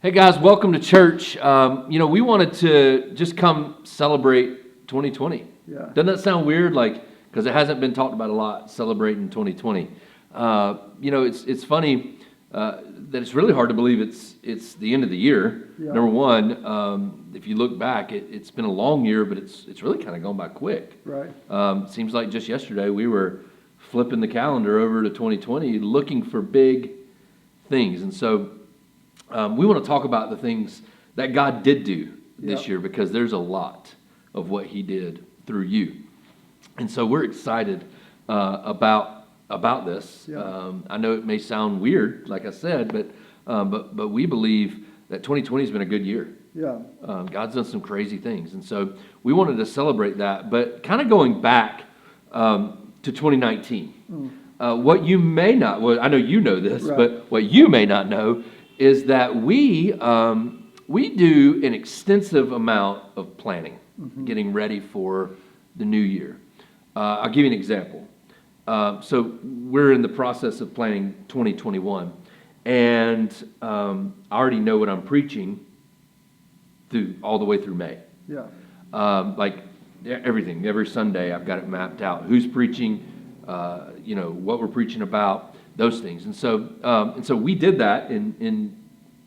Hey guys, welcome to church. We wanted to just come celebrate 2020. Yeah. Doesn't that sound weird? Because it hasn't been talked about a lot, celebrating 2020. It's funny that it's really hard to believe it's the end of the year. Yeah. Number one, if you look back, it's been a long year, but it's really kind of gone by quick. Right. Seems like just yesterday we were flipping the calendar over to 2020, looking for big things, and so. We want to talk about the things that God did do this Yep. year, because there's a lot of what He did through you, and so we're excited about this. Yeah. I know it may sound weird, like I said, but we believe that 2020 has been a good year. Yeah. God's done some crazy things, and so we wanted to celebrate that. But kind of going back to 2019, what you may not, well, I know you know this, Right. but what you may not know is that we do an extensive amount of planning, getting ready for the new year. I'll give you an example. So we're in the process of planning 2021, and I already know what I'm preaching all the way through May. Yeah. Like everything, every Sunday I've got it mapped out. Who's preaching, what we're preaching about, those things. And so we did that in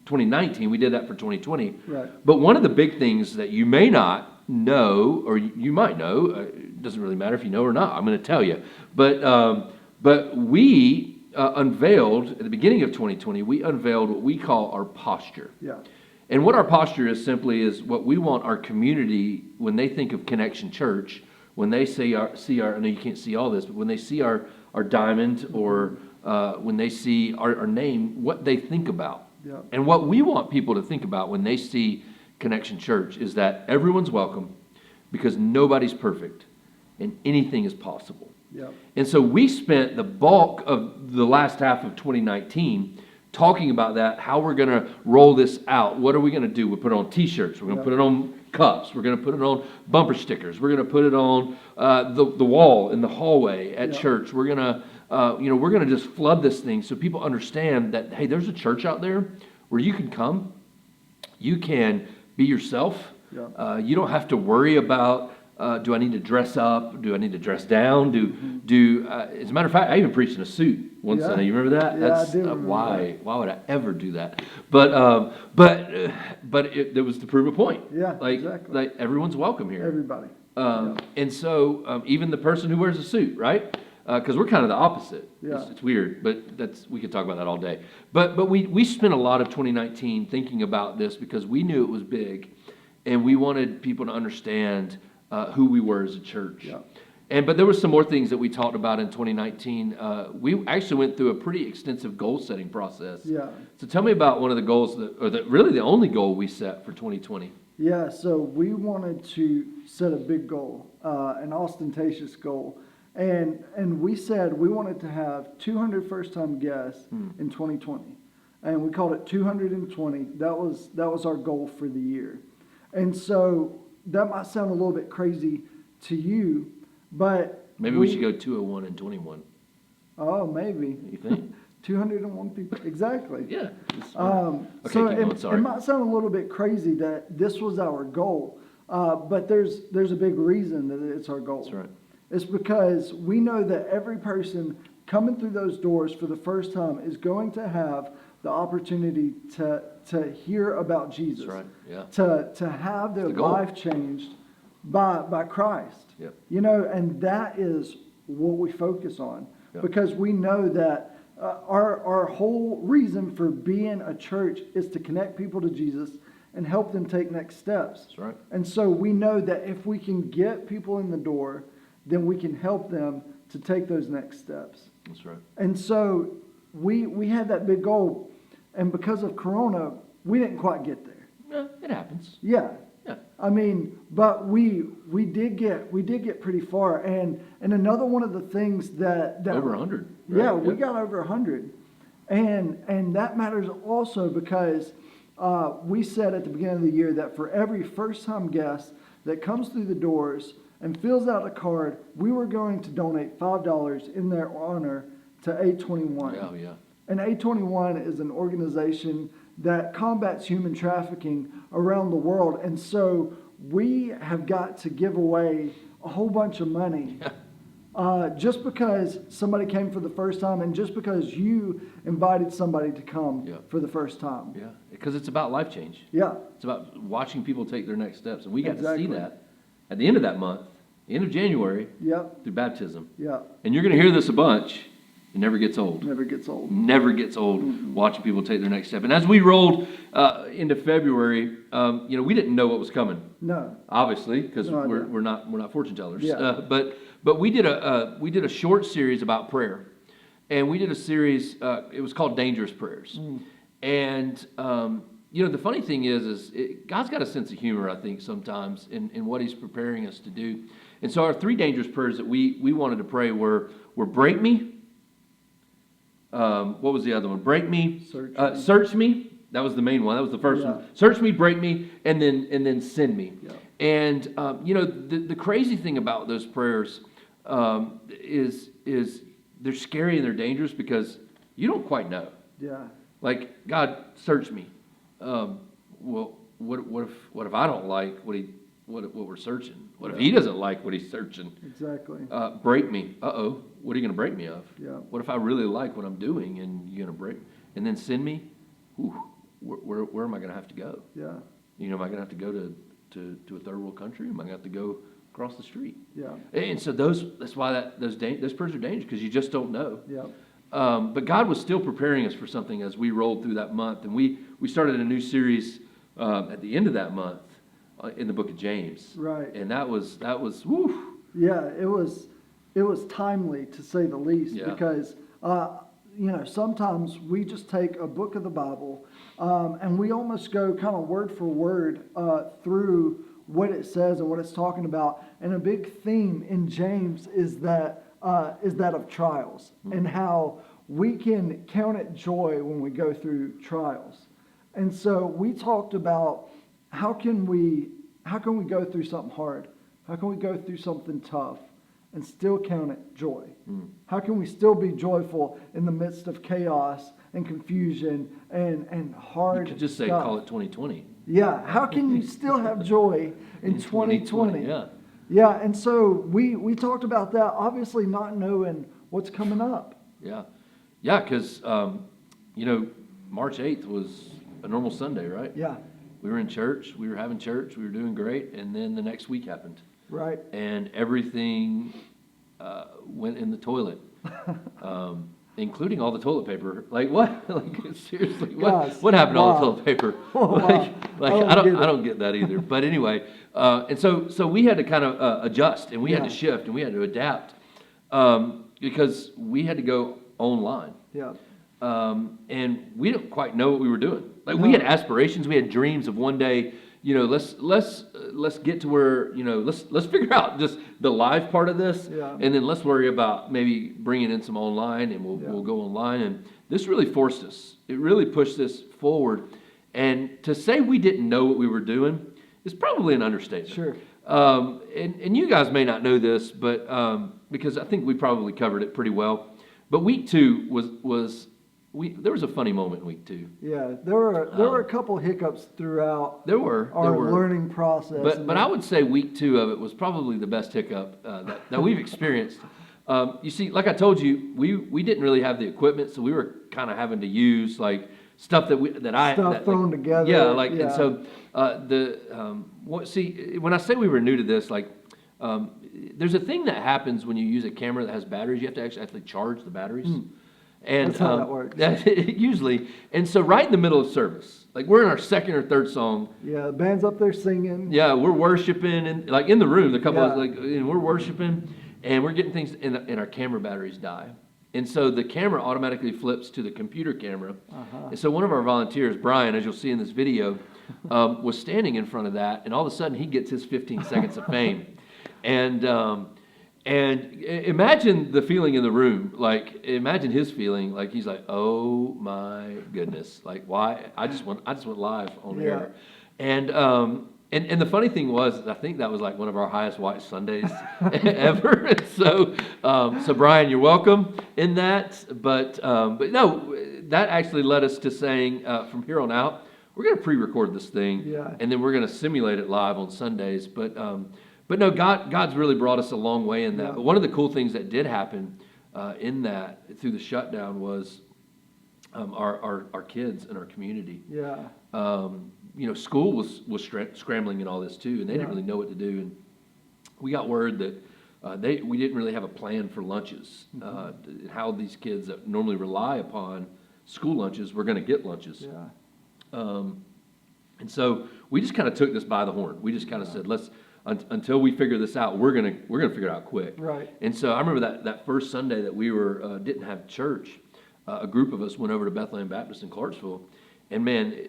2019. We did that for 2020. Right. But one of the big things that you may not know, or you might know, it doesn't really matter if you know or not, I'm going to tell you. But we unveiled, at the beginning of 2020, we unveiled what we call our posture. Yeah. And what our posture is simply is what we want our community, when they think of Connection Church, when they see our, I know you can't see all this, but when they see our diamond, or when they see our name, what they think about. Yeah. And what we want people to think about when they see Connection Church is that everyone's welcome, because nobody's perfect and anything is possible. Yeah. And so we spent the bulk of the last half of 2019 talking about that, how we're going to roll this out. What are we going to do? We'll put it on T-shirts. We're going to put it on cups. We're going to put it on bumper stickers. We're going to put it on the wall in the hallway at church. We're going to we're going to just flood this thing so people understand that, hey, there's a church out there where you can come. You can be yourself. Yeah. You don't have to worry about, do I need to dress up? Do I need to dress down? As a matter of fact, I even preached in a suit once. Yeah. You remember that? Yeah, I do remember why would I ever do that? But it was to prove a point. Yeah, like exactly. like everyone's welcome here. Everybody. And so even the person who wears a suit, right? Because we're kind of the opposite. Yeah. It's weird, but we could talk about that all day. But we spent a lot of 2019 thinking about this, because we knew it was big, and we wanted people to understand who we were as a church. Yeah. But there were some more things that we talked about in 2019. We actually went through a pretty extensive goal-setting process. Yeah. So tell me about one of the goals, really the only goal we set for 2020. Yeah. So we wanted to set a big goal, an ostentatious goal. And we said we wanted to have 200 first-time guests in 2020. And we called it 220. That was our goal for the year. And so that might sound a little bit crazy to you, but Maybe we should go 201 and 21. Oh, maybe. You think? 201 people. Exactly. Yeah. So keep going, it sorry. might sound a little bit crazy that this was our goal, but there's a big reason that it's our goal. That's right. It's because we know that every person coming through those doors for the first time is going to have the opportunity to hear about Jesus. That's right. Yeah. To have their the goal. life changed by Christ. Yep. And that is what we focus on, Yep. because we know that our whole reason for being a church is to connect people to Jesus and help them take next steps. That's right. And so we know that if we can get people in the door, then we can help them to take those next steps. That's right. And so we had that big goal, and because of Corona, we didn't quite get there. Yeah, it happens. Yeah. Yeah. I mean, but we did get pretty far, and another one of the things that Over 100. Right? yeah, we Yep. got over 100, and that matters also because we said at the beginning of the year that for every first-time guest that comes through the doors and fills out a card, we were going to donate $5 in their honor to A21. Oh, yeah. And A21 is an organization that combats human trafficking around the world. And so we have got to give away a whole bunch of money just because somebody came for the first time and just because you invited somebody to come Yeah. for the first time. Yeah, because it's about life change. Yeah, It's about watching people take their next steps. And we got to Exactly. see that at the end of that month, the end of January, yep, through baptism. yeah. And you're going to hear this a bunch. It never gets old. Never gets old. Never gets old watching people take their next step. And as we rolled into February, we didn't know what was coming, No, obviously, because No idea. we're not fortune tellers. Yeah. But we did a short series about prayer, and we did a series. It was called Dangerous Prayers. And the funny thing is God's got a sense of humor, I think, sometimes in what He's preparing us to do. And so our 3 dangerous prayers that we wanted to pray were break me. What was the other one? Break me. Search me. That was the main one. That was the first Yeah. one. Search me, break me, and then send me. Yeah. And the crazy thing about those prayers is they're scary and they're dangerous because you don't quite know. yeah, Like, God, search me. Well, what if I don't like what we're searching? What if He doesn't like what He's searching? exactly. Break me. Uh-oh. What are you going to break me of? Yeah. What if I really like what I'm doing and you're going to break? And then send me? Ooh, where am I going to have to go? Yeah, Am I going to have to go to a third world country? Am I going to have to go across the street? yeah, And so that's why those prayers are dangerous because you just don't know. yeah, But God was still preparing us for something as we rolled through that month. And we started a new series at the end of that month in the book of James. right. And that was woo. Yeah, it was timely to say the least Yeah. because sometimes we just take a book of the Bible and we almost go kind of word for word through what it says and what it's talking about. And a big theme in James is that of trials and how we can count it joy when we go through trials. And so we talked about how can we go through something hard? How can we go through something tough and still count it joy? How can we still be joyful in the midst of chaos and confusion and hard You could just say, stuff? call it 2020. Yeah, how can you still have joy in 2020? Yeah. Yeah, and so we talked about that, obviously not knowing what's coming up. Yeah. Yeah, because, March 8th was a normal Sunday, right? Yeah, We were in church. We were having church. We were doing great. And then the next week happened. right. And everything went in the toilet, including all the toilet paper. Like what? Like seriously, Guys, what happened to all the wow. toilet paper? Wow. I don't get that either. But anyway, and so we had to kind of adjust, and we had Yeah. to shift, and we had to adapt because we had to go online. Yeah, And we didn't quite know what we were doing. Like we No. had aspirations, we had dreams of one day, let's get to where, let's figure out just the live part of this, Yeah. and then let's worry about maybe bringing in some online, and Yeah. we'll go online. And this really forced us. It really pushed this forward. And to say we didn't know what we were doing is probably an understatement. sure. And you guys may not know this, but because I think we probably covered it pretty well. But week 2 there was a funny moment in week 2. Yeah, there were a couple hiccups throughout There were learning process. but I would say week 2 of it was probably the best hiccup that we've experienced. You see, like I told you, we didn't really have the equipment, so we were kind of having to use like stuff thrown together. Yeah, like Yeah. and so when I say we were new to this, like there's a thing that happens when you use a camera that has batteries. You have to actually charge the batteries. And That's how that works. usually. And so right in the middle of service, like we're in our second or third song. Yeah, the band's up there singing. Yeah, we're worshiping and like in the room, the couple Yeah. and we're worshiping and we're getting things and our camera batteries die. And so the camera automatically flips to the computer camera. Uh-huh. And so one of our volunteers, Brian, as you'll see in this video, was standing in front of that, and all of a sudden he gets his 15 seconds of fame. And imagine the feeling in the room. Like, imagine his feeling. Like, he's like, "Oh my goodness! Like, why? I just went live on Yeah. air." And And the funny thing was, I think that was like one of our highest watched Sundays ever. And so Brian, you're welcome in that. But no, that actually led us to saying from here on out, we're going to pre-record this thing, Yeah. and then we're going to simulate it live on Sundays. But no, God's really brought us a long way in that. Yeah. But one of the cool things that did happen in that through the shutdown was our kids and our community. Yeah. School was scrambling and all this too, and they didn't really know what to do. And we got word that we didn't really have a plan for lunches, how these kids that normally rely upon school lunches were going to get lunches. Yeah. And so we just kind of took this by the horn. We just kind of said, until we figure this out, we're gonna figure it out quick. Right. And so I remember that first Sunday that we didn't have church, a group of us went over to Bethlehem Baptist in Clarksville, and man,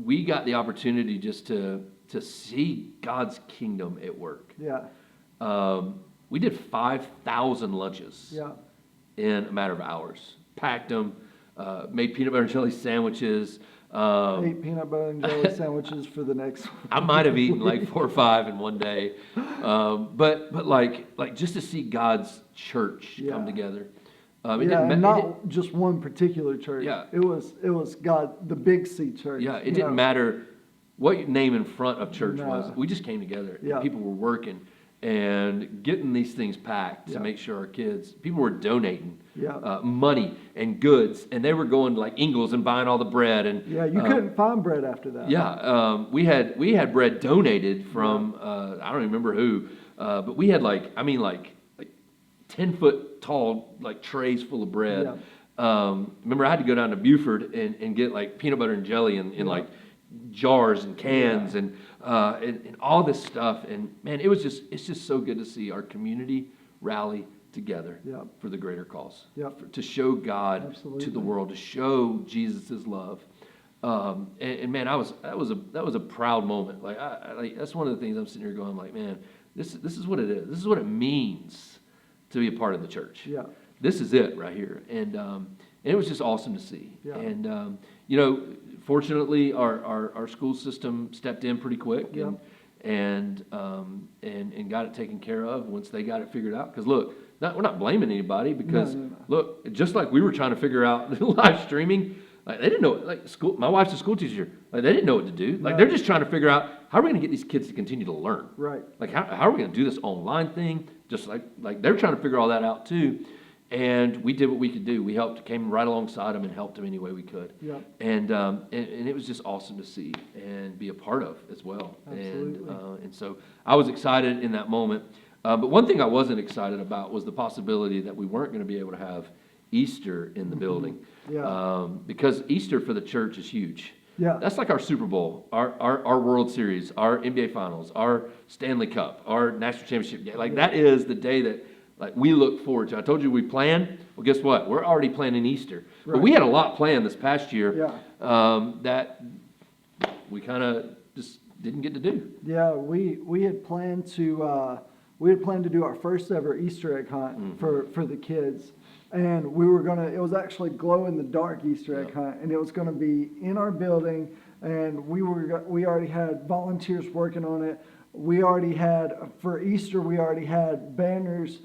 we got the opportunity just to see God's kingdom at work. Yeah. We did 5,000 lunches Yeah. in a matter of hours. Packed them, made peanut butter and jelly sandwiches. 8 peanut butter and jelly sandwiches for the next one. I might have eaten like 4 or 5 in one day, but like just to see God's church come together. And not just one particular church. Yeah. It was God, the Big C church. Yeah, it didn't matter what your name in front of church was. No. We just came together. Yeah. And people were working and getting these things packed to make sure our kids. People were donating money and goods, and they were going to like Ingles and buying all the bread. And Yeah, you couldn't find bread after that. yeah, we had bread donated from I don't even remember who, but we had like 10-foot tall like trays full of bread. Remember I had to go down to Buford and get like peanut butter and jelly in like jars and cans and all this stuff. And man, it's just so good to see our community rally together for the greater cause, to show God to the world, to show Jesus' love. And man, that was a proud moment. Like that's one of the things I'm sitting here going like, man, this is what it is. This is what it means to be a part of the church. Yeah. This is it right here. And it was just awesome to see. Yeah. And fortunately our school system stepped in pretty quick and got it taken care of once they got it figured out. Because look, we're not blaming anybody because look, just like we were trying to figure out the live streaming, like they didn't know, like school. My wife's a school teacher. Like they didn't know what to do. Like they're just trying to figure out how are we going to get these kids to continue to learn. Right. Like how are we going to do this online thing? Just like they're trying to figure all that out too. And we did what we could do. We came right alongside them and helped them any way we could. Yeah. And it was just awesome to see and be a part of as well. Absolutely. And so I was excited in that moment. But one thing I wasn't excited about was the possibility that we weren't going to be able to have Easter in the building. Yeah. Because Easter for the church is huge. Yeah. That's like our Super Bowl, our World Series, our NBA Finals, our Stanley Cup, our National Championship game. Like that is the day that like we look forward to. I told you we plan. Well, guess what? We're already planning Easter. Right. But we had a lot planned this past year Yeah. that we kind of just didn't get to do. Yeah, we had planned to do our first ever Easter egg hunt for the kids, and it was actually glow in the dark Easter egg hunt, and it was gonna be in our building, and we already had volunteers working on it. We already had for Easter banners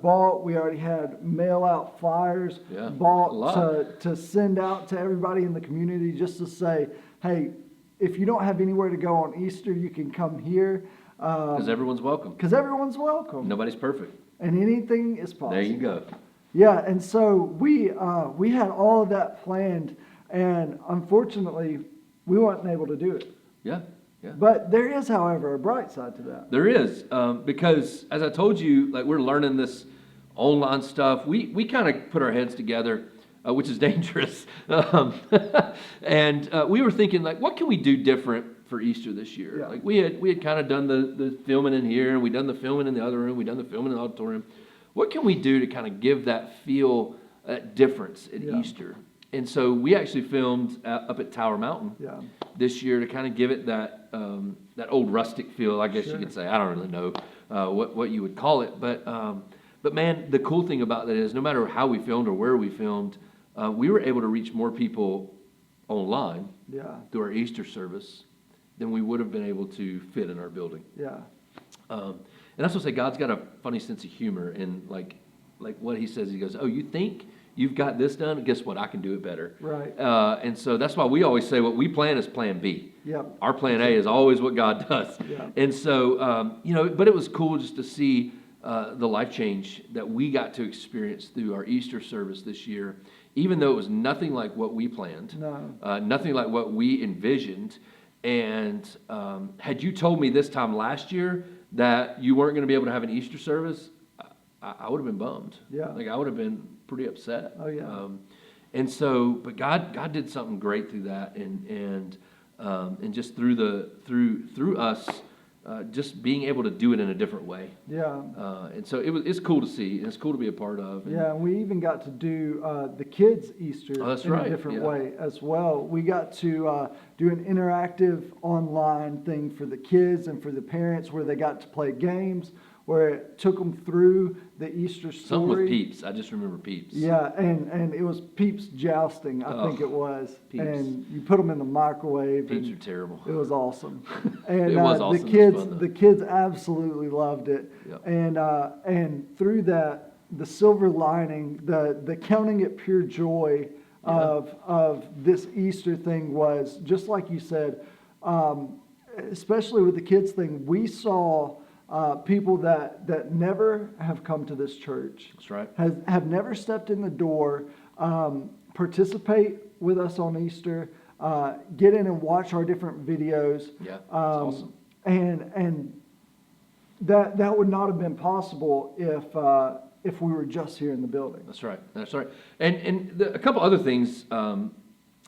bought. We already had mail out flyers bought to send out to everybody in the community just to say, hey, if you don't have anywhere to go on Easter, you can come here. Because everyone's welcome. Because everyone's welcome. Nobody's perfect. And anything is possible. There you go. Yeah, and so we had all of that planned, and unfortunately, we weren't able to do it. Yeah. Yeah. But there is, however, a bright side to that. There is, because as I told you, like we're learning this online stuff. We kind of put our heads together, which is dangerous, and we were thinking like, what can we do different for Easter this year? Yeah. Like we had kind of done the filming in here, and we done the filming in the other room, we done the filming in the auditorium. What can we do to kind of give that feel, that difference at Easter? And so we actually filmed up at Tower Mountain this year to kind of give it that old rustic feel, I guess you could say. I don't really know what you would call it, but man, the cool thing about that is no matter how we filmed or where we filmed, we were able to reach more people online through our Easter service than we would have been able to fit in our building. Yeah. And that's what I say, God's got a funny sense of humor, and like what he says, he goes, oh, you think you've got this done? Guess what? I can do it better. Right. And so that's why we always say what we plan is plan B. Yep. Our plan A is always what God does. Yeah. And so, but it was cool just to see the life change that we got to experience through our Easter service this year, even though it was nothing like what we planned, nothing like what we envisioned. And had you told me this time last year that you weren't going to be able to have an Easter service, I would have been bummed. Yeah. Like I would have been pretty upset. Oh, yeah. And so, but God did something great through that, and just through us, just being able to do it in a different way. Yeah. And so it's cool to see, and it's cool to be a part of. And yeah, and we even got to do the kids' Easter that's in right, a different yeah. way as well. We got to do an interactive online thing for the kids and for the parents where they got to play games, where it took them through the Easter story. Something with Peeps. I just remember Peeps. Yeah, and it was Peeps jousting, I think it was. Peeps. And you put them in the microwave. Peeps and are terrible. It was awesome. And It was awesome. the It kids, was fun, though. the kids absolutely loved it. Yep. And through that, the silver lining, the counting it pure joy of this Easter thing was, just like you said, especially with the kids thing, we saw people that never have come to this church. That's right. Have never stepped in the door, participate with us on Easter, get in and watch our different videos. Yeah, that's awesome. And that would not have been possible if we were just here in the building. That's right. That's right. And a couple other things, kind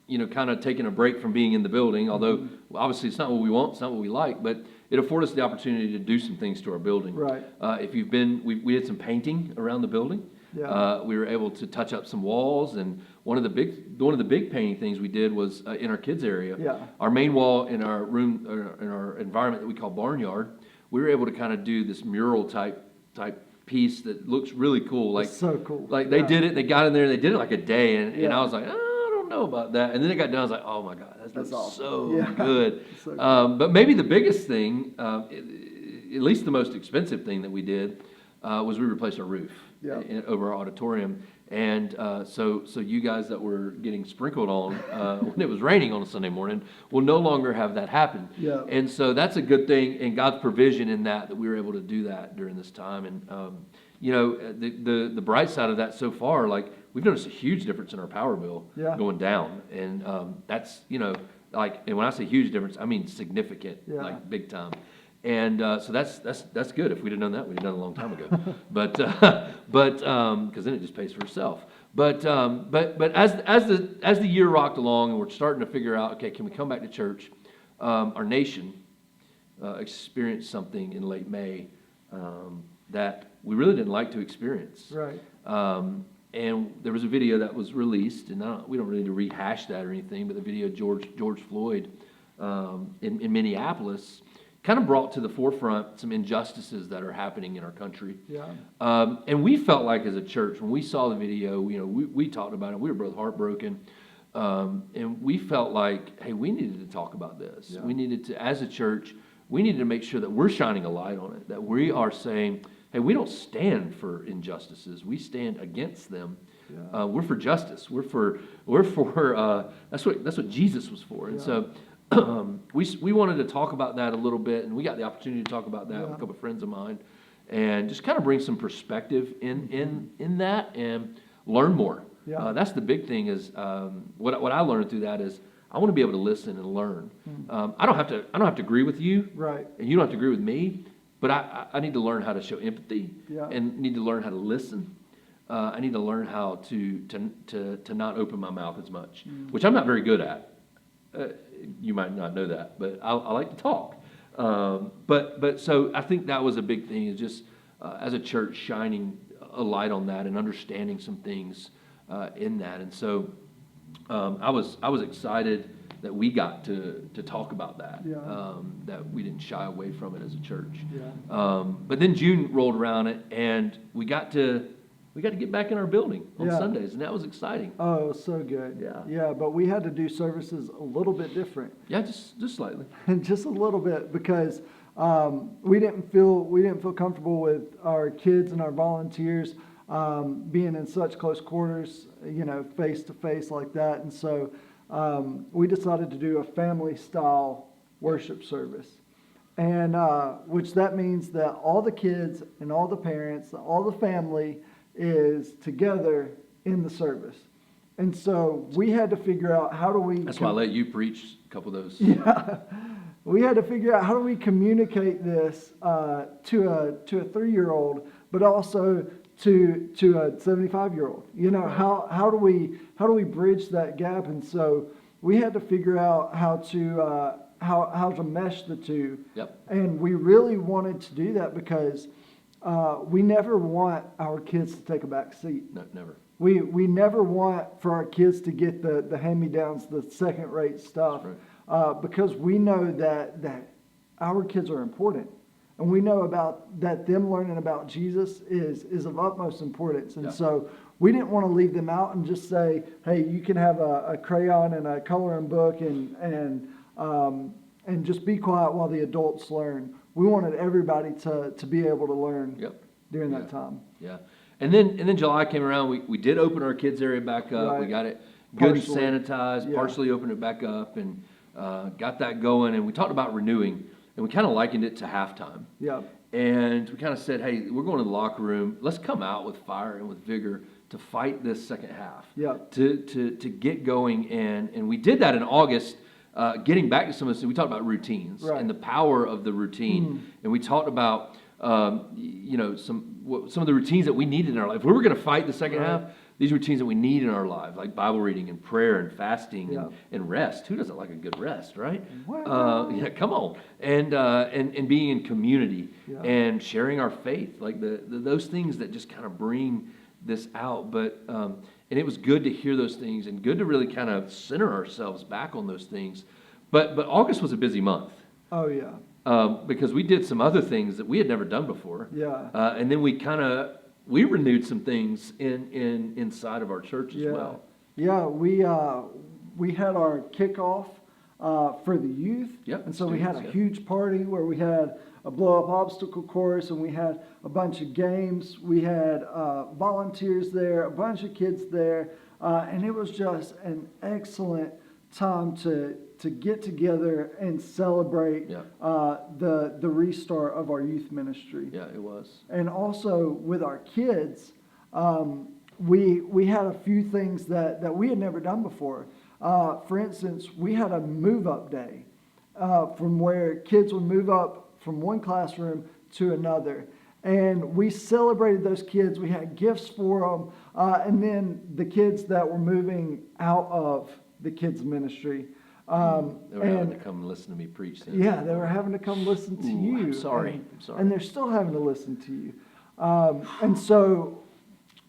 of taking a break from being in the building, although obviously it's not what we want, it's not what we like, but it afforded us the opportunity to do some things to our building. Right. If you've been, we did some painting around the building. Yeah. We were able to touch up some walls, and one of the big painting things we did was in our kids area. Yeah. Our main wall in our room, in our environment that we call Barnyard, we were able to kind of do this mural type piece that looks really cool. Like It's so cool. Like they did it, they got in there, and they did it like a day, and Yeah. I was like, I don't know about that. And then it got done, I was like, oh my God, that That's looks awesome. so Yeah. good. So cool. But maybe the biggest thing, at least the most expensive thing that we did, was we replaced our roof Yeah. over our auditorium. And so you guys that were getting sprinkled on when it was raining on a Sunday morning will no longer have that happen. Yeah. And so that's a good thing, and God's provision in that we were able to do that during this time. And the bright side of that so far, like we've noticed a huge difference in our power bill Yeah. going down, and that's and when I say huge difference, I mean significant, Yeah. like big time. And so that's good. If we'd have done that, we'd have done it a long time ago. but because then it just pays for itself. But as the year rocked along and we're starting to figure out, okay, can we come back to church? Our nation experienced something in late May that we really didn't like to experience. Right. And there was a video that was released, and we don't really need to rehash that or anything, but the video of George Floyd in Minneapolis kind of brought to the forefront some injustices that are happening in our country. Yeah. And we felt like as a church, when we saw the video, we talked about it. We were both heartbroken. And we felt like, hey, we needed to talk about this. Yeah. We needed to, as a church, we needed to make sure that we're shining a light on it, that we are saying, hey, we don't stand for injustices. We stand against them. Yeah. We're for justice. We're for that's what Jesus was for. And Yeah. so we wanted to talk about that a little bit, and we got the opportunity to talk about that with a couple of friends of mine, and just kind of bring some perspective in that and learn more. Yeah. That's the big thing is what I learned through that is I want to be able to listen and learn. I don't have to agree with you, Right. and you don't have to agree with me, but I need to learn how to show empathy, Yeah. and need to learn how to listen. I need to learn how to not open my mouth as much, which I'm not very good at. You might not know that, but I like to talk. But so I think that was a big thing, is just as a church shining a light on that and understanding some things in that. And so I was excited that we got to talk about that, Yeah. that we didn't shy away from it as a church. Yeah. But then June rolled around it, and we got to we got to get back in our building on Yeah. Sundays, and that was exciting. Oh, it was so good. Yeah. Yeah, but we had to do services a little bit different. Yeah, just slightly. And just a little bit because we didn't feel comfortable with our kids and our volunteers being in such close quarters, face to face like that. And so we decided to do a family style worship service. And which that means that all the kids and all the parents, all the family is together in the service. And so we had to figure out how do we... That's why I let you preach a couple of those. Yeah. We had to figure out how do we communicate this to a 3-year-old, but also to a 75-year-old. How do we bridge that gap? And so we had to figure out how to mesh the two. Yep. And we really wanted to do that because we never want our kids to take a back seat. No, never. We never want for our kids to get the hand-me-downs, the second-rate stuff, Right. because we know that our kids are important, and we know about that them learning about Jesus is of utmost importance. And Yeah. so we didn't want to leave them out and just say, hey, you can have a crayon and a coloring book and just be quiet while the adults learn. We wanted everybody to be able to learn Yep. during Yeah. that time. Yeah. And then July came around. We did open our kids area back up. Right. We got it good Partially. and sanitized, Yeah. partially opened it back up, and got that going. And we talked about renewing, and we kind of likened it to halftime. Yeah. And we kind of said, hey, we're going to the locker room. Let's come out with fire and with vigor to fight this second half. Yeah. To get going. And we did that in August, getting back to some of this. We talked about routines Right. and the power of the routine. And we talked about, some of the routines that we needed in our life. If we were going to fight the second Right. half, these routines that we need in our life, like Bible reading and prayer and fasting Yeah. and rest. Who doesn't like a good rest, right? Well. Yeah, come on. And being in community Yeah. and sharing our faith, like those things that just kind of bring this out. But and it was good to hear those things and good to really kind of center ourselves back on those things. But August was a busy month. Oh, yeah. Because we did some other things that we had never done before. Yeah. And then we renewed some things inside of our church as Yeah. well. Yeah, we had our kickoff for the youth. Yep, And so we had a students, yeah. huge party where we had a blow-up obstacle course, and we had a bunch of games. We had volunteers there, a bunch of kids there, and it was just an excellent time to get together and celebrate Yeah. the restart of our youth ministry. Yeah, it was. And also with our kids, we had a few things that we had never done before. For instance, we had a move-up day from where kids would move up from one classroom to another. And we celebrated those kids. We had gifts for them. And then the kids that were moving out of the kids' ministry. They were having and to come listen to me preach. Then. yeah, they were having to come listen to Ooh, you. I'm sorry. And, I'm sorry. And they're still having to listen to you. And so,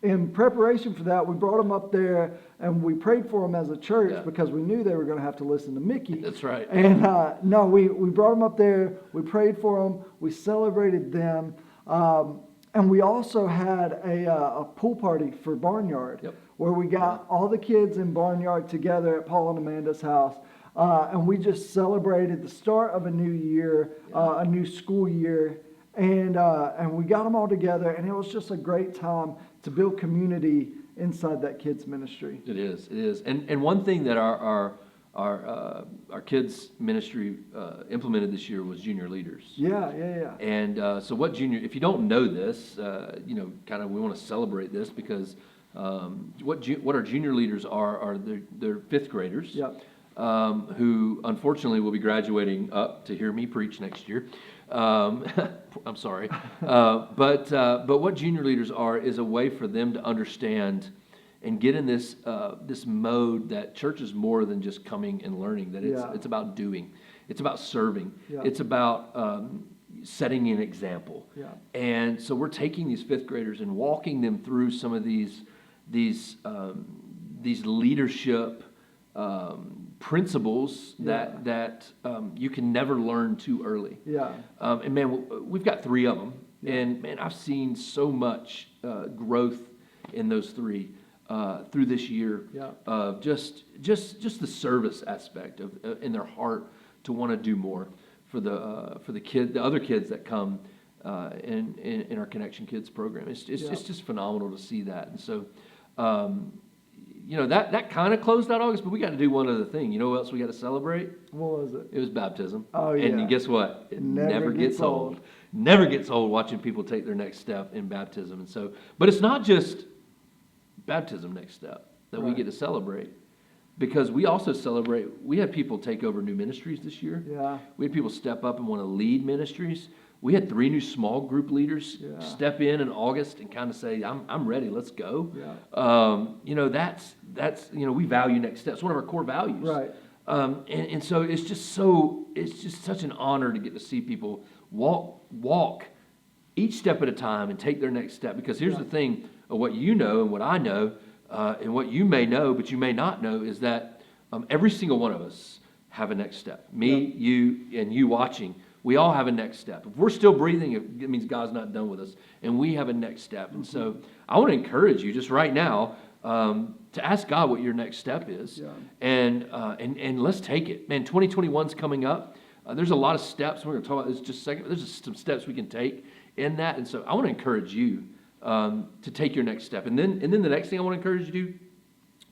in preparation for that, we brought them up there and we prayed for them as a church Yeah. because we knew they were going to have to listen to Mickey. That's right. And no, we brought them up there. We prayed for them. We celebrated them. And we also had a pool party for Barnyard, Yep. where we got all the kids in Barnyard together at Paul and Amanda's house. And we just celebrated the start of a new year, a new school year. And we got them all together. And it was just a great time to build community inside that kids ministry. It is. And one thing that our kids ministry implemented this year was junior leaders. Yeah. And so if you don't know this, kind of we want to celebrate this because what our junior leaders are they're fifth graders. Yep. Who unfortunately will be graduating up to hear me preach next year. I'm sorry. But what junior leaders are is a way for them to understand and get in this mode that church is more than just coming and learning, that it's about doing. It's about serving. Yeah. It's about setting an example. Yeah. And so we're taking these fifth graders and walking them through some of these leadership principles that you can never learn too early. Yeah. And man, we've got 3 of them, Yeah. and man, I've seen so much growth in those three through this year. Yeah. Just the service aspect of in their heart to want to do more for the other kids that come in our Connection Kids program. It's just phenomenal to see that. And so, that kind of closed out August, but we got to do one other thing. You know what else we got to celebrate? What was it? It was baptism. Oh, And yeah. guess what? It never gets old. Never gets old watching people take their next step in baptism. And so, but it's not just baptism next step that we Right. get to celebrate, because we also celebrate, we had people take over new ministries this year. Yeah. We had people step up and want to lead ministries. We had 3 new small group leaders Yeah. step in August and kind of say, I'm ready, let's go. Yeah. That's we value next steps, one of our core values. Right. And so it's just such an honor to get to see people walk each step at a time and take their next step. Because here's Yeah. the thing of what you know and what I know, and what you may know, but you may not know, is that every single one of us have a next step. Me, you, and you watching, we all have a next step. If we're still breathing, it means God's not done with us, and we have a next step. And so I want to encourage you just right now to ask God what your next step is, Yeah. and let's take it. Man, 2021's coming up. There's a lot of steps. We're going to talk about this just a second. There's just some steps we can take in that, and so I want to encourage you to take your next step. And then the next thing I want to encourage you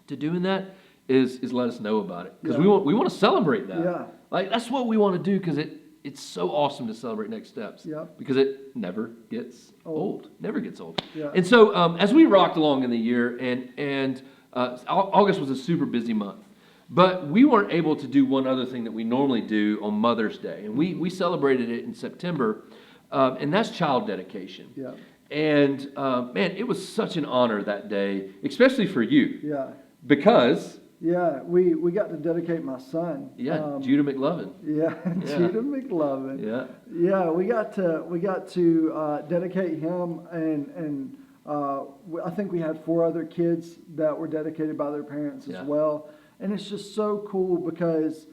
to do in that is let us know about it, because Yeah. we want to celebrate that. Yeah. Like that's what we want to do, because it's so awesome to celebrate next steps. Yeah. Because it never gets old. Never gets old. Yeah. And so as we rocked along in the year, and August was a super busy month, but we weren't able to do one other thing that we normally do on Mother's Day, and we celebrated it in September, and that's child dedication. Yeah. And man, it was such an honor that day, especially for you, Yeah. because Yeah. We got to dedicate my son. Judah McLovin. Yeah. Judah McLovin. Yeah. Yeah, we got to dedicate him, and I think we had 4 other kids that were dedicated by their parents Yeah. as well. And it's just so cool because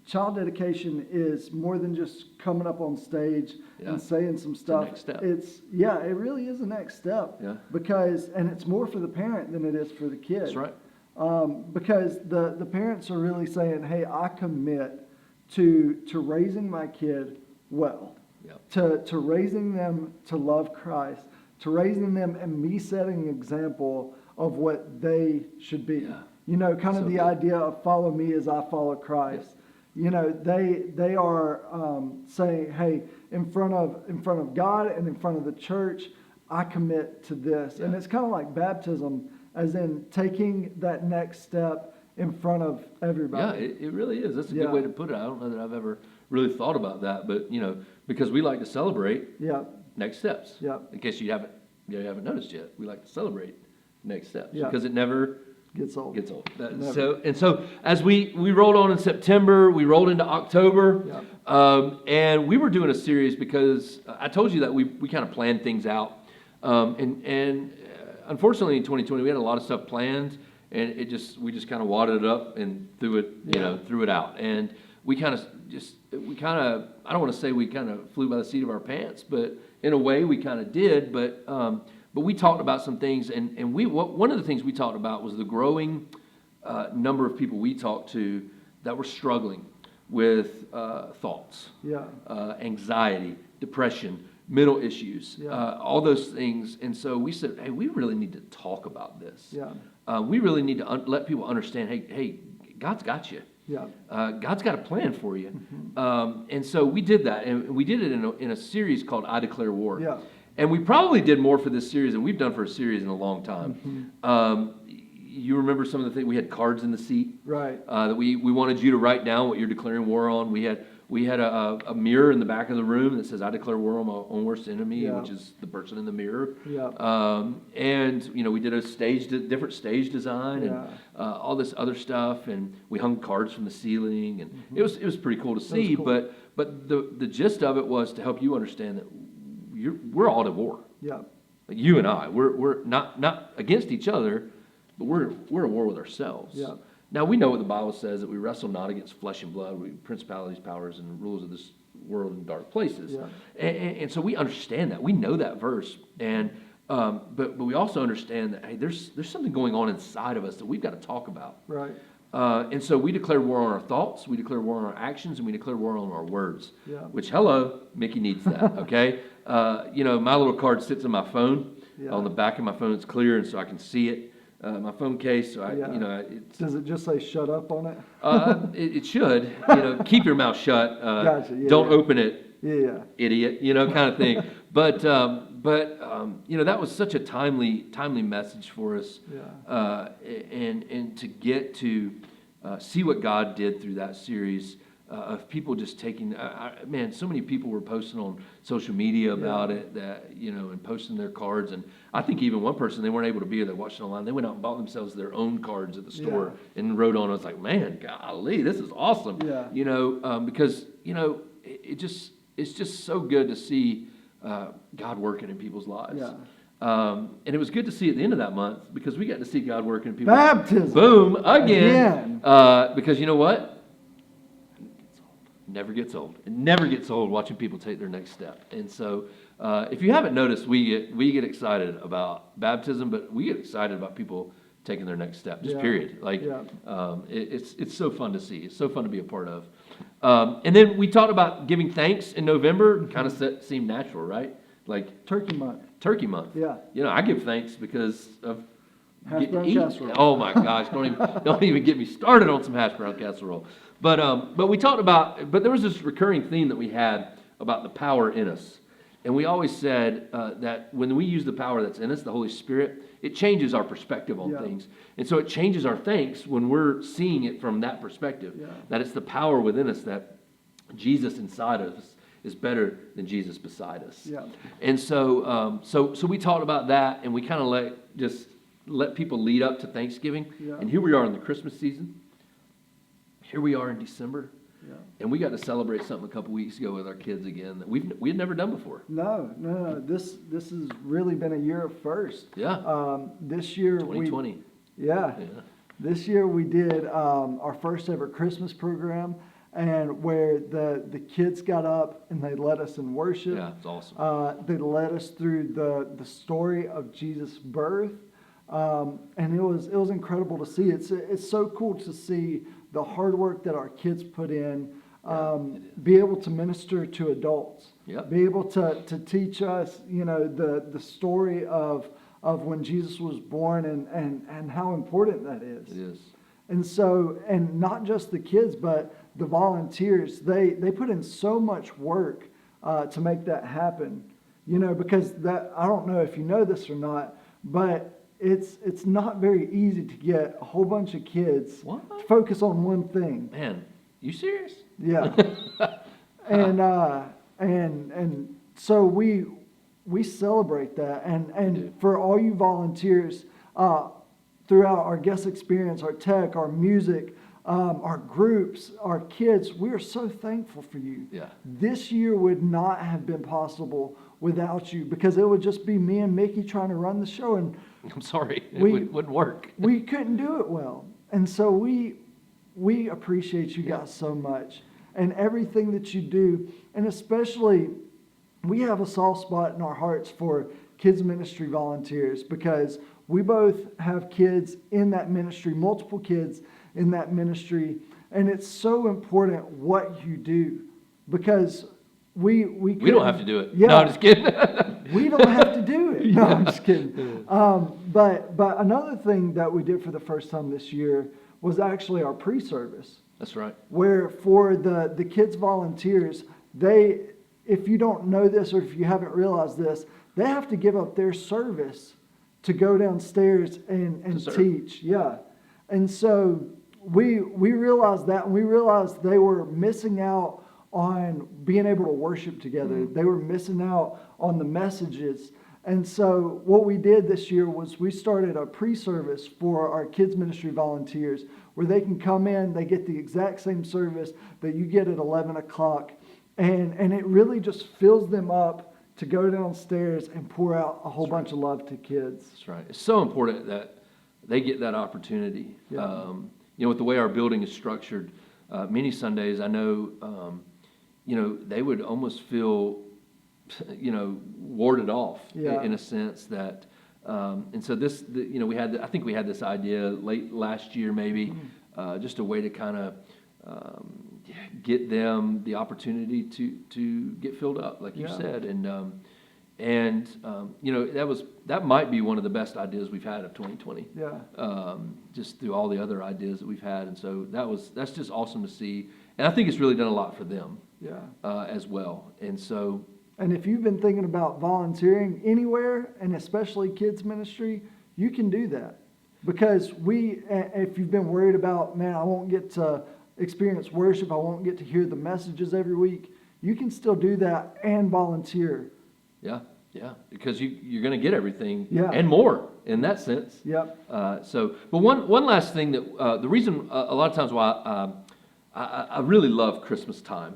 child dedication is more than just coming up on stage Yeah. and saying some stuff. next step. It really is a next step. Yeah. And it's more for the parent than it is for the kid. That's right. Because the parents are really saying, hey, I commit to raising my kid well, Yep. to raising them to love Christ, to raising them and me setting an example of what they should be. Yeah. Kind of So the good. idea of follow me as I follow Christ. They are saying, hey, in front of God and in front of the church, I commit to this. And Yeah. it's kind of like baptism, as in taking that next step in front of Yeah, everybody. it really is. That's a Yeah. good way to put it. I don't know that I've ever really thought about that, but because we like to celebrate Yeah, next steps. Yeah. In case you haven't noticed yet, we like to celebrate next steps, Yeah. because it never gets old. gets old. Never. So as we rolled on in September, we rolled into October, and we were doing a series because I told you that we kind of planned things out, and unfortunately in 2020 we had a lot of stuff planned, and we just kind of wadded it up and threw it out, and we kind of I don't want to say we kind of flew by the seat of our pants, but in a way we kind of did, but we talked about some things, and one of the things we talked about was the growing number of people we talked to that were struggling with thoughts, anxiety, depression, mental issues, all those things. And so we said, hey, we really need to talk about this. We really need to let people understand, hey, God's got you. God's got a plan for you. And so we did that, and we did it in a series called I Declare War. And we probably did more for this series than we've done for a series in a long time. You remember some of the things, we had cards in the seat. Right. That we wanted you to write down what you're declaring war on. We had a mirror in the back of the room that says, I declare war on my own worst enemy, which is the person in the mirror. And, we did a different stage design and all this other stuff. And we hung cards from the ceiling. And it was pretty cool to see. Cool. But the gist of it was to help you understand that we're all at war. Yeah. Like you and I, we're not against each other, but we're at war with ourselves. Yeah. Now we know what the Bible says, that we wrestle not against flesh and blood, we principalities, powers, and rulers of this world in dark places. Yeah. And so we understand that. We know that verse. And but we also understand that, hey, there's something going on inside of us that we've got to talk about. Right. And so we declare war on our thoughts, we declare war on our actions, and we declare war on our words. Yeah. Which, hello, Mickey needs that, okay? My little card sits on my phone. Yeah. On the back of my phone, it's clear, and so I can see it. My phone case, so Yeah. it's... Does it just say "shut up" on it? It should, keep your mouth shut. Gotcha, yeah, Don't yeah. open it, Yeah. idiot, kind of thing. But that was such a timely message for us. Yeah. And to get to see what God did through that series of people just taking, man, so many people were posting on social media about it that, and posting their cards. And I think even one person, they weren't able to be here, they watched it online. They went out and bought themselves their own cards at the store and wrote on it. I was like, man, golly, this is awesome. Yeah. Because, it's just so good to see God working in people's lives. Yeah. And it was good to see at the end of that month because we got to see God working in people's Baptism. Boom, again. Because you know what? Never gets old. It never gets old watching people take their next step. And so, if you haven't noticed, we get excited about baptism, but we get excited about people taking their next step. Just period. It's so fun to see. It's so fun to be a part of. And then we talked about giving thanks in November. Kind of seemed natural, right? Like Turkey month. Turkey month. Yeah. I give thanks because of Hash getting brown to eat. casserole. Oh my gosh! Don't even get me started on some hash brown casserole. But we talked about. But there was this recurring theme that we had about the power in us, and we always said that when we use the power that's in us, the Holy Spirit, it changes our perspective on things, and so it changes our thanks when we're seeing it from that perspective. Yeah. That it's the power within us, that Jesus inside of us is better than Jesus beside us. Yeah. And so we talked about that, and we kind of let people lead up to Thanksgiving. Yeah. And here we are in the Christmas season. Here we are in December. Yeah. And we got to celebrate something a couple weeks ago with our kids again that we had never done before. No. This has really been a year of first. Yeah. This year 2020. Yeah. This year we did our first ever Christmas program, and where the kids got up and they led us in worship. Yeah, it's awesome. They led us through the story of Jesus' birth, and it was incredible to see. It's so cool to see the hard work that our kids put in. Be able to minister to adults. Yep. Be able to teach us, the story of when Jesus was born and how important that is. It is. And so, and not just the kids, but the volunteers, they put in so much work to make that happen. Because I don't know if you know this or not, but it's not very easy to get a whole bunch of kids to focus on one thing. Man, you serious? Yeah. and so we celebrate that. And for all you volunteers, throughout our guest experience, our tech, our music, our groups, our kids, we are so thankful for you. Yeah. This year would not have been possible without you, because it would just be me and Mickey trying to run the show, and I'm sorry, it wouldn't work. We couldn't do it well. And so we appreciate you guys so much and everything that you do. And especially, we have a soft spot in our hearts for kids ministry volunteers, because we both have kids in that ministry, multiple kids in that ministry. And it's so important what you do, because we don't have to do it. Yeah. No, I'm just kidding. We don't have to do it. No, I'm just kidding. But another thing that we did for the first time this year was actually our pre-service. That's right. Where for the kids volunteers, if you don't know this or if you haven't realized this, they have to give up their service to go downstairs and teach. Yeah. And so we realized that, and we realized they were missing out on being able to worship together. Mm-hmm. They were missing out on the messages. And so what we did this year was we started a pre-service for our kids ministry volunteers, where they can come in, they get the exact same service that you get at 11 o'clock. And it really just fills them up to go downstairs and pour out a whole bunch of love to kids. That's right. It's so important that they get that opportunity. Yeah. With the way our building is structured, many Sundays, I know, they would almost feel warded off Yeah. in a sense that, and so I think we had this idea late last year maybe, just a way to kind of get them the opportunity to get filled up, like you Yeah. said, and that might be one of the best ideas we've had of 2020. Yeah. Just through all the other ideas that we've had, and so that's just awesome to see, and I think it's really done a lot for them Yeah. as well, and so. And if you've been thinking about volunteering anywhere, and especially kids ministry, you can do that. Because if you've been worried about, man, I won't get to experience worship, I won't get to hear the messages every week, you can still do that and volunteer. Yeah, because you're going to get everything Yeah. and more in that sense. Yep. But one last thing that the reason a lot of times why I really love Christmas time.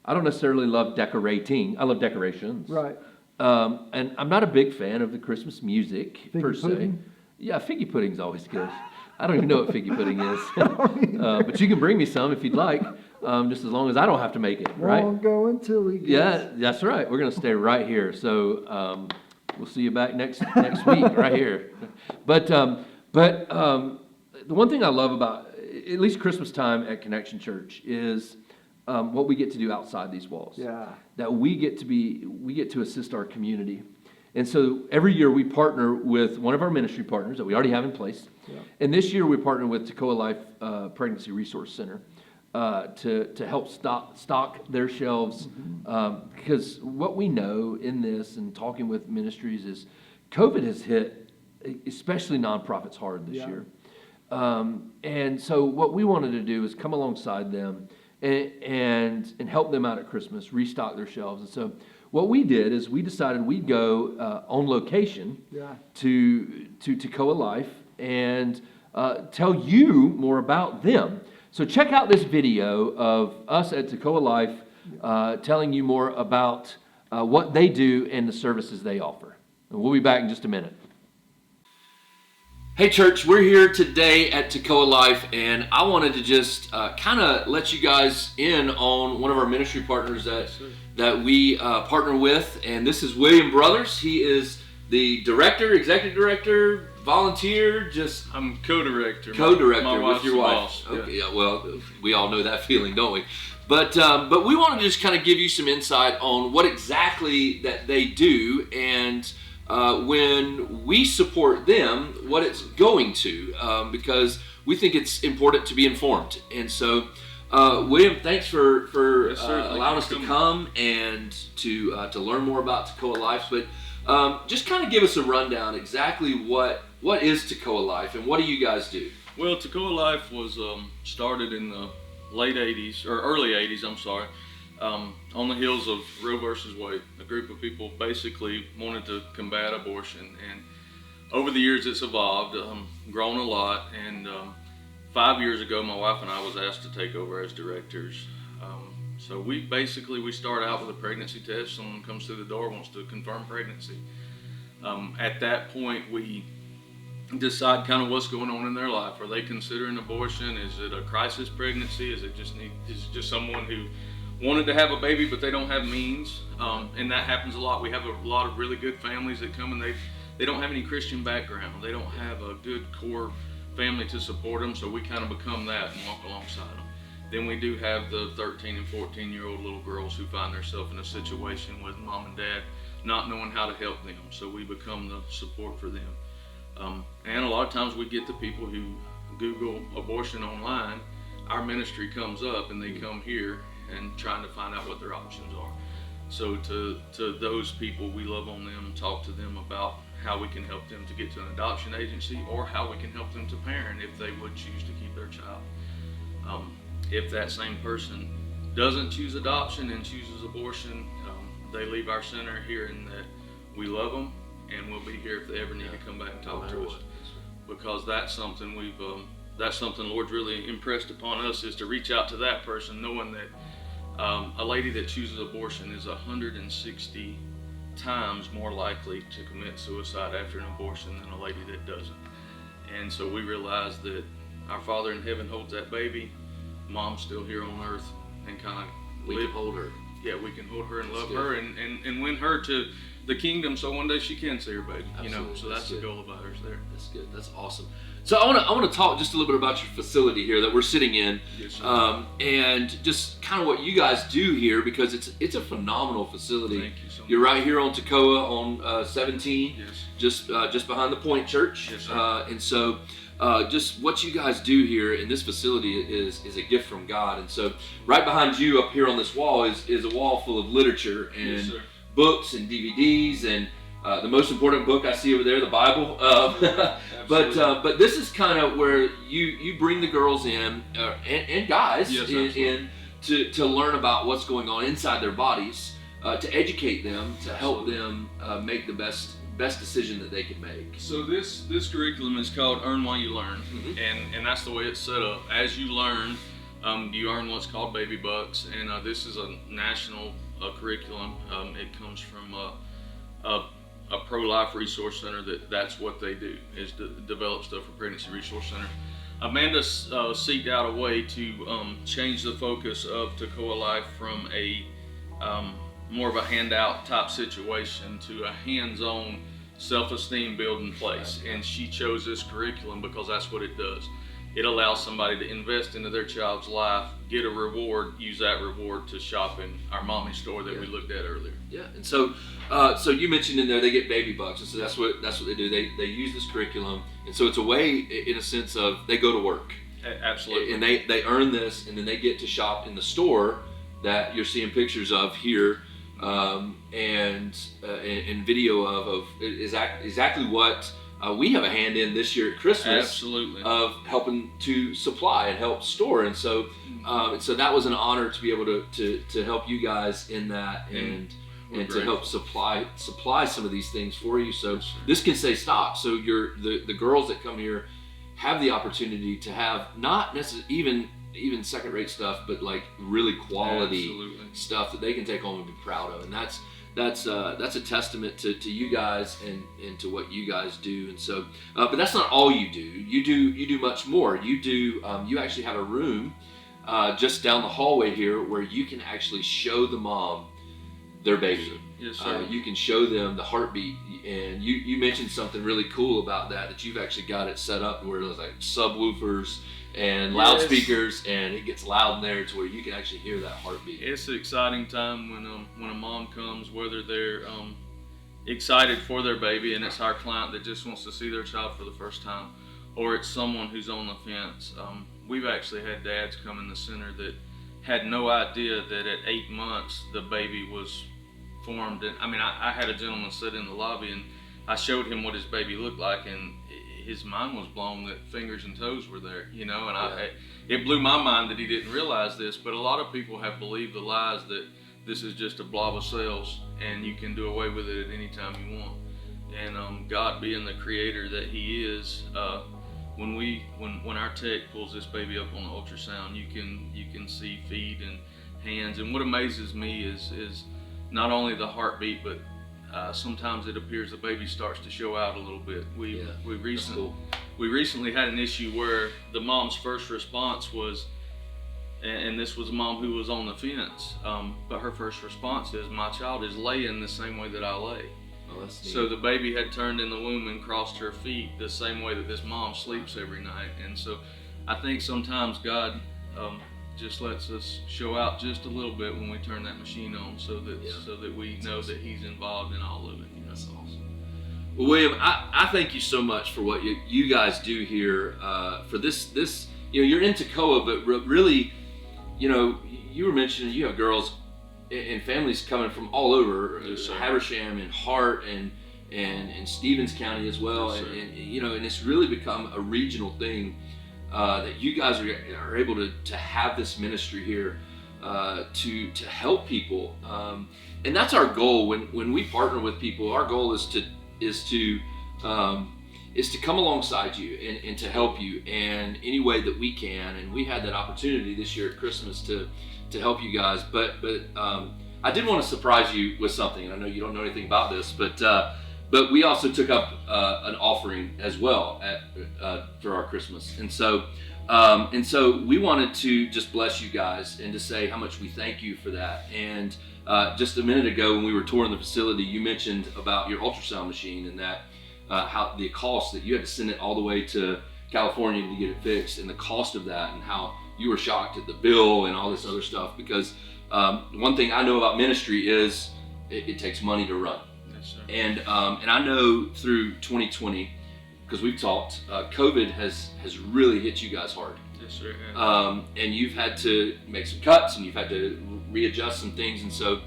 I don't necessarily love decorating. I love decorations. Right. And I'm not a big fan of the Christmas music per Figgy se. pudding? Yeah, figgy pudding's always good. I don't even know what figgy pudding is. But you can bring me some if you'd like, just as long as I don't have to make it, right? Won't go until he gets. Yeah, that's right. We're going to stay right here. So we'll see you back next week right here. But the one thing I love about at least Christmas time at Connection Church is what we get to do outside these walls. Yeah. That we get to assist our community. And so every year we partner with one of our ministry partners that we already have in place. Yeah. And this year we partner with Toccoa Life Pregnancy Resource Center to help stock their shelves. Because what we know in this and talking with ministries is COVID has hit especially nonprofits hard this Yeah. year. And so what we wanted to do is come alongside them and help them out at Christmas, restock their shelves. And so what we did is we decided we'd go on location Yeah. to Toccoa Life and tell you more about them. So check out this video of us at Toccoa Life telling you more about what they do and the services they offer. And we'll be back in just a minute. Hey church, we're here today at Toccoa Life, and I wanted to just kind of let you guys in on one of our ministry partners that we partner with, and this is William Brothers. He is the director, executive director, volunteer, I'm co-director. co-director My with wife's your the wife. boss, yeah. Okay, yeah, well, we all know that feeling, don't we? But we want to just kind of give you some insight on what exactly that they do, and when we support them, what it's going to, because we think it's important to be informed. And so, William, thanks for Yes, sir. Thank allowing you us for to coming. come and to learn more about Toccoa Life. But just kind of give us a rundown exactly what is Toccoa Life and what do you guys do? Well, Toccoa Life was started in the late 80s, or early 80s, I'm sorry, on the heels of Roe versus Wade. A group of people basically wanted to combat abortion, and over the years it's evolved, grown a lot, and 5 years ago my wife and I was asked to take over as directors. So we start out with a pregnancy test. Someone comes through the door, wants to confirm pregnancy. At that point we decide kind of what's going on in their life. Are they considering abortion? Is it a crisis pregnancy? Is it just someone who wanted to have a baby but they don't have means? And that happens a lot. We have a lot of really good families that come and they don't have any Christian background. They don't have a good core family to support them, so we kind of become that and walk alongside them. Then we do have the 13 and 14-year-old little girls who find themselves in a situation with mom and dad not knowing how to help them, so we become the support for them. And a lot of times we get the people who Google abortion online, our ministry comes up and they come here and trying to find out what their options are. So to those people, we love on them, talk to them about how we can help them to get to an adoption agency or how we can help them to parent if they would choose to keep their child. If that same person doesn't choose adoption and chooses abortion, they leave our center hearing that we love them and we'll be here if they ever need to come back and talk to us. Because that's something the Lord's really impressed upon us, is to reach out to that person, knowing that a lady that chooses abortion is 160 times more likely to commit suicide after an abortion than a lady that doesn't. And so we realize that our Father in heaven holds that baby, mom's still here on earth, and kind of We can hold her. yeah, we can hold her and love good. her and win her to the kingdom, so one day she can see her baby. You know, Absolutely. so that's the That's good. goal of ours there. That's good. That's awesome. So I want to talk just a little bit about your facility here that we're sitting in, Yes, sir. and just kind of what you guys do here, because it's a phenomenal facility. Thank you so much. You're right here on Toccoa on 17, Yes. just behind the Point Church. Yes, sir. And so just what you guys do here in this facility is a gift from God. And so right behind you up here on this wall is a wall full of literature and Yes, sir. books and DVDs and the most important book I see over there, the Bible. But this is kind of where you bring the girls in and guys Yes, in to learn about what's going on inside their bodies, to educate them, to help them make the best decision that they can make. So this curriculum is called Earn While You Learn, Mhm. and that's the way it's set up. As you learn, you earn what's called baby bucks, and this is a national curriculum. It comes from a pro-life resource center that's what they do, is develop stuff for Pregnancy Resource Center. Amanda seeked out a way to change the focus of Toccoa Life from a more of a handout type situation to a hands-on self-esteem building place. And she chose this curriculum because that's what it does. It allows somebody to invest into their child's life, get a reward, use that reward to shop in our mommy store that we looked at earlier. Yeah, and so so you mentioned in there they get baby bucks, and so that's what they do. They use this curriculum, and so it's a way, in a sense, of they go to work, Absolutely. and they earn this, and then they get to shop in the store that you're seeing pictures of here, and video of exactly what we have a hand in this year at Christmas. Absolutely. Of helping to supply and help store, and so so that was an honor to be able to help you guys in that, and to grateful. help supply some of these things for you. So this can stay stocked. So the girls that come here have the opportunity to have not necessarily even second-rate stuff, but like really quality Absolutely. stuff that they can take home and be proud of. And that's a testament to you guys and to what you guys do. And so, but that's not all you do. You do much more. You actually have a room just down the hallway here where you can actually show the mom their baby. Yes, sir. You can show them the heartbeat, and you mentioned something really cool about that you've actually got it set up where there's like subwoofers and loudspeakers, and it gets loud in there to where you can actually hear that heartbeat. It's an exciting time when a mom comes, whether they're excited for their baby and it's our client that just wants to see their child for the first time, or it's someone who's on the fence. We've actually had dads come in the center that had no idea that at 8 months the baby was formed. And I mean, I had a gentleman sit in the lobby and I showed him what his baby looked like, and his mind was blown that fingers and toes were there, you know. And it blew my mind that he didn't realize this. But a lot of people have believed the lies that this is just a blob of cells and you can do away with it at any time you want. And God, being the creator that He is, when our tech pulls this baby up on the ultrasound, you can see feet and hands. And what amazes me is not only the heartbeat, but sometimes it appears the baby starts to show out a little bit. We recently had an issue where the mom's first response was, and this was a mom who was on the fence, but her first response is, my child is laying the same way that I lay. Oh, that's neat. So the baby had turned in the womb and crossed her feet the same way that this mom sleeps every night. And so I think sometimes God just lets us show out just a little bit when we turn that machine on, so that we know that He's involved in all of it. You know? That's awesome. Well, William, I thank you so much for what you guys do here for this. You're in Toccoa, but really, you were mentioning you have girls and families coming from all over, Yes, sir. Habersham and Hart and Stevens County as well, Yes, sir. and it's really become a regional thing that you guys are able to have this ministry here to help people, and that's our goal when we partner with people. Our goal is to come alongside you and to help you in any way that we can. And we had that opportunity this year at Christmas to help you guys, but I did want to surprise you with something. I know you don't know anything about this, but we also took up an offering as well for our Christmas, and so we wanted to just bless you guys and to say how much we thank you for that. And just a minute ago when we were touring the facility, you mentioned about your ultrasound machine and that how the cost that you had to send it all the way to California to get it fixed, and the cost of that, and how you were shocked at the bill and all this other stuff. Because one thing I know about ministry is it takes money to run. Yes, sir. And I know through 2020, because we've talked, COVID has really hit you guys hard. Yes, sir. Yeah. And you've had to make some cuts, and you've had to readjust some things. And so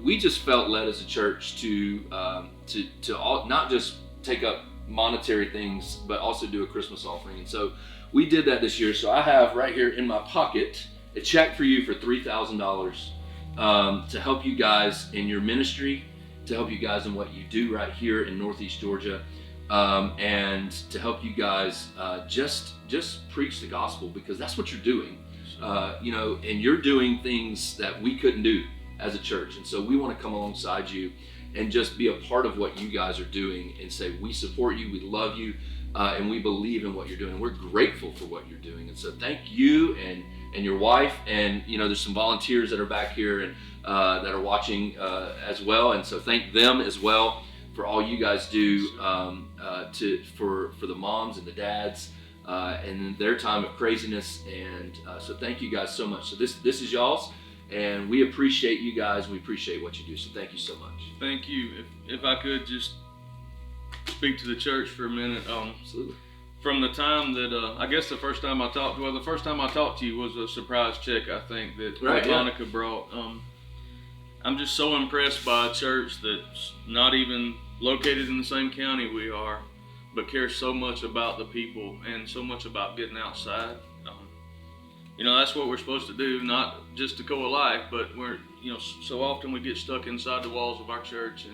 we just felt led as a church to all, not just take up monetary things, but also do a Christmas offering. And so we did that this year. So I have right here in my pocket a check for you for $3,000 to help you guys in your ministry, to help you guys in what you do right here in Northeast Georgia, and to help you guys just preach the gospel, because that's what you're doing, and you're doing things that we couldn't do as a church. And so we want to come alongside you and just be a part of what you guys are doing and say, we support you, we love you, and we believe in what you're doing. We're grateful for what you're doing. And so thank you and your wife, and there's some volunteers that are back here and that are watching as well. And so thank them as well for all you guys do for the moms and the dads and their time of craziness. And so thank you guys so much. So this is y'all's, and we appreciate you guys. We appreciate what you do. So thank you so much. Thank you. If I could just speak to the church for a minute. Absolutely. From the time that I guess the first time I talked to you was a surprise check, I think, that Right, yeah. Monica brought. I'm just so impressed by a church that's not even located in the same county we are, but cares so much about the people and so much about getting outside. That's what we're supposed to do, not just to co-life, but we're, so often we get stuck inside the walls of our church,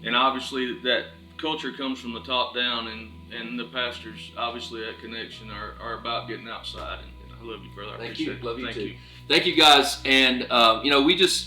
and obviously that culture comes from the top down, and the pastors obviously at Connection are about getting outside. And I love you, brother. I Thank appreciate you. it. Love you Thank too. Thank you guys. And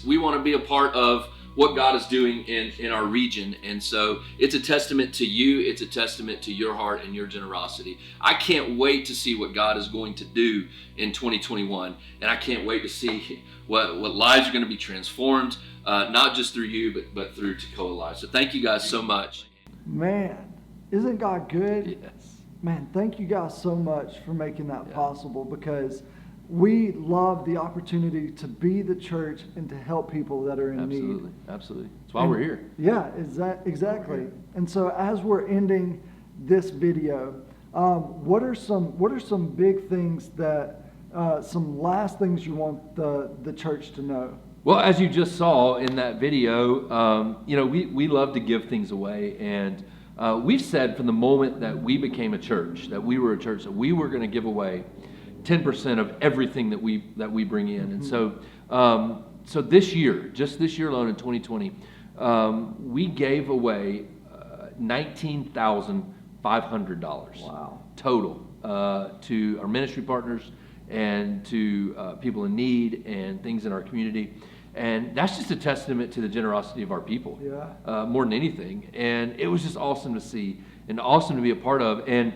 we want to be a part of what God is doing in our region. And so it's a testament to you. It's a testament to your heart and your generosity. I can't wait to see what God is going to do in 2021. And I can't wait to see what lives are going to be transformed, not just through you, but through Tekoa Live. So thank you guys so much. Man, isn't God good? Yes. Man, thank you guys so much for making that possible, because we love the opportunity to be the church and to help people that are in need. Absolutely. That's why we're here. Yeah, exactly. And so as we're ending this video, what are some big things that some last things you want the church to know? Well, as you just saw in that video, we love to give things away, and we've said from the moment that we became a church, that we were a church, that we were going to give away 10% of everything that we bring in. And so this year, just this year alone in 2020, we gave away $19,500 total to our ministry partners and to people in need and things in our community. And that's just a testament to the generosity of our people, more than anything. And it was just awesome to see and awesome to be a part of. And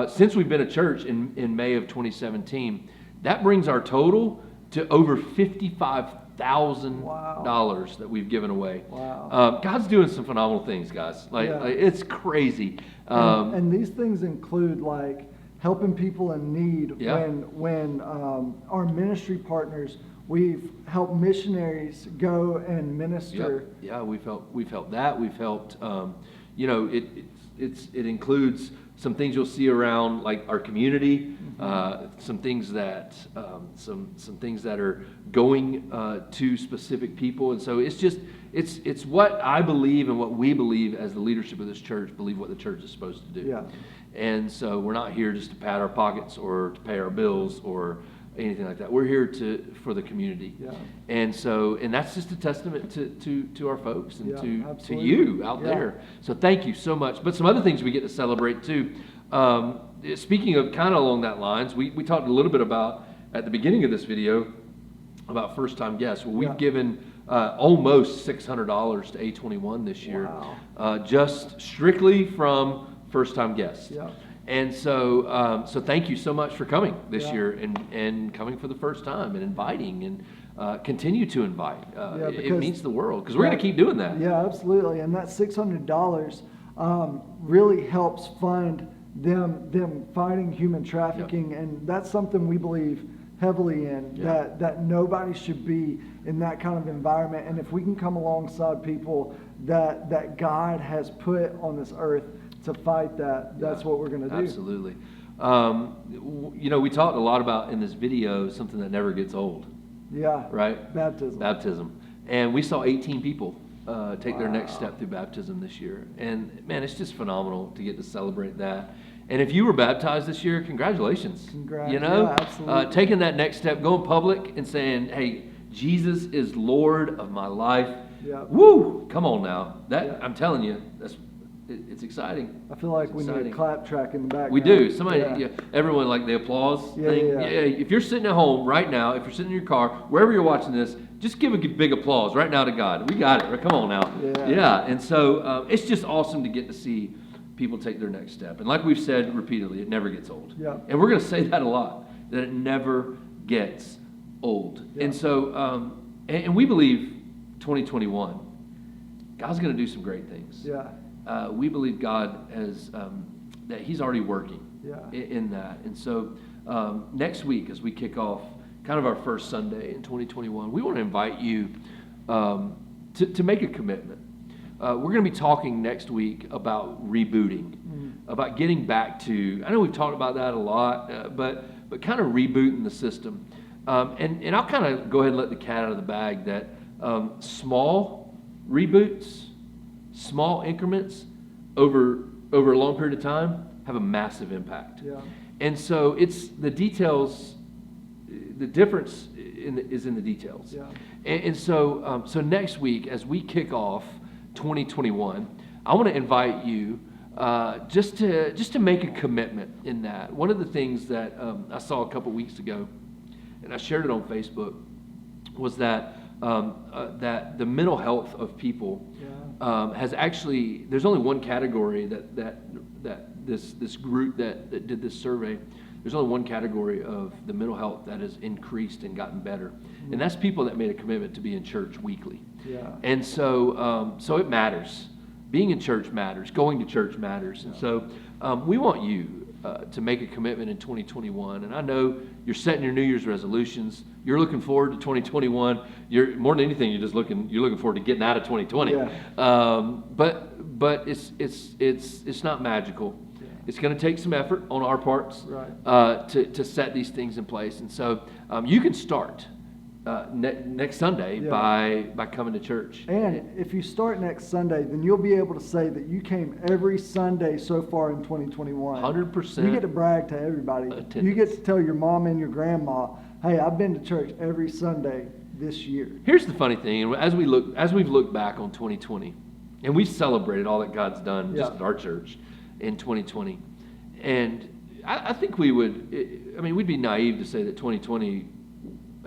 since we've been a church in May of 2017, that brings our total to over $55,000 that we've given away. Wow. God's doing some phenomenal things, guys. It's crazy. And these things include helping people in need. When our ministry partners, we've helped missionaries go and minister. Yeah, we've helped that. We've helped. It includes some things you'll see around our community, some things that are going to specific people, and so it's what I believe and what we believe as the leadership of this church believe what the church is supposed to do. Yeah. And so we're not here just to pad our pockets or to pay our bills or anything like that. We're here for the community. Yeah. And that's just a testament to our folks and to absolutely. You out there. So thank you so much. But some other things we get to celebrate too. Speaking of kind of along that lines, we talked a little bit about at the beginning of this video about first time guests. Well, we've given almost $600 to A21 this year, just strictly from first time guests. Yeah. And so, so thank you so much for coming this Yeah. year and coming for the first time and inviting and continue to invite. It because- means the world because we're going to keep doing that. Yeah, absolutely. And that $600 really helps fund them fighting human trafficking, and that's something we believe heavily in. Yeah. That nobody should be in that kind of environment, and if we can come alongside people that God has put on this earth to fight that, that's what we're going to do. Absolutely. We talked a lot about in this video something that never gets old, Yeah. right? Baptism. Baptism. And we saw 18 people take their next Wow. step through baptism this year. And man, it's just phenomenal to get to celebrate that. And if you were baptized this year, congratulations. Congrats. You know, Yeah, absolutely. taking that next step, going public and saying, hey, Jesus is Lord of my life. Yeah. Woo! Come on now. Yeah. I'm telling you, it's exciting. I feel like It's we need exciting. a clap track in the background. We do. Somebody, Yeah. yeah, everyone like the applause Yeah, thing. yeah. If you're sitting at home right now, if you're sitting in your car, wherever you're watching this, just give a big applause right now to God. We got it. Come on now. Yeah. And so it's just awesome to get to see people take their next step. And like we've said repeatedly, it never gets old. Yeah. And we're going to say that a lot, that it never gets old. Yeah. And so, and we believe 2021, God's going to do some great things. Yeah. We believe God has, that He's already working Yeah. in that. And so next week, as we kick off kind of our first Sunday in 2021, we want to invite you to make a commitment. We're going to be talking next week about rebooting, about getting back to, I know we've talked about that a lot, but kind of rebooting the system. And I'll kind of go ahead and let the cat out of the bag that small reboots, small increments over a long period of time have a massive impact. Yeah. And so it's the details, the difference is in the details. Yeah. And so, so next week, as we kick off 2021, I want to invite you just to make a commitment in that. One of the things that I saw a couple weeks ago, and I shared it on Facebook, was that that the mental health of people has actually, there's only one category that this group that did this survey, there's only one category of the mental health that has increased and gotten better, and that's people that made a commitment to be in church weekly. Yeah. And so so it matters. Being in church matters. Going to church matters. And so we want you to make a commitment in 2021. And I know you're setting your New Year's resolutions. You're looking forward to 2021. You're more than anything. You're looking forward to getting out of 2020. Yeah. But it's not magical. Yeah. It's going to take some effort on our parts Right. to set these things in place. And so you can start next Sunday Yeah. by coming to church. And if you start next Sunday, then you'll be able to say that you came every Sunday so far in 2021. 100%. You get to brag to everybody. You Attendance. get to tell your mom and your grandma, hey, I've been to church every Sunday this year. Here's the funny thing, and as we've looked back on 2020, and we've celebrated all that God's done just Yeah. at our church in 2020, and I think we'd be naive to say that 2020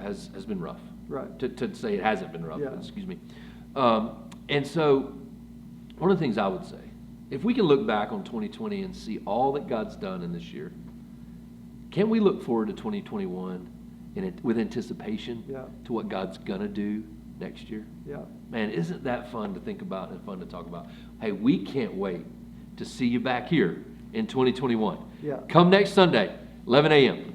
has been rough. Right. To say it hasn't been rough, Yeah. excuse me. And so one of the things I would say, if we can look back on 2020 and see all that God's done in this year, can we look forward to 2021 with anticipation Yeah. to what God's gonna do next year? Yeah. Man, isn't that fun to think about and fun to talk about? Hey, we can't wait to see you back here in 2021. Yeah. Come next Sunday, 11 a.m.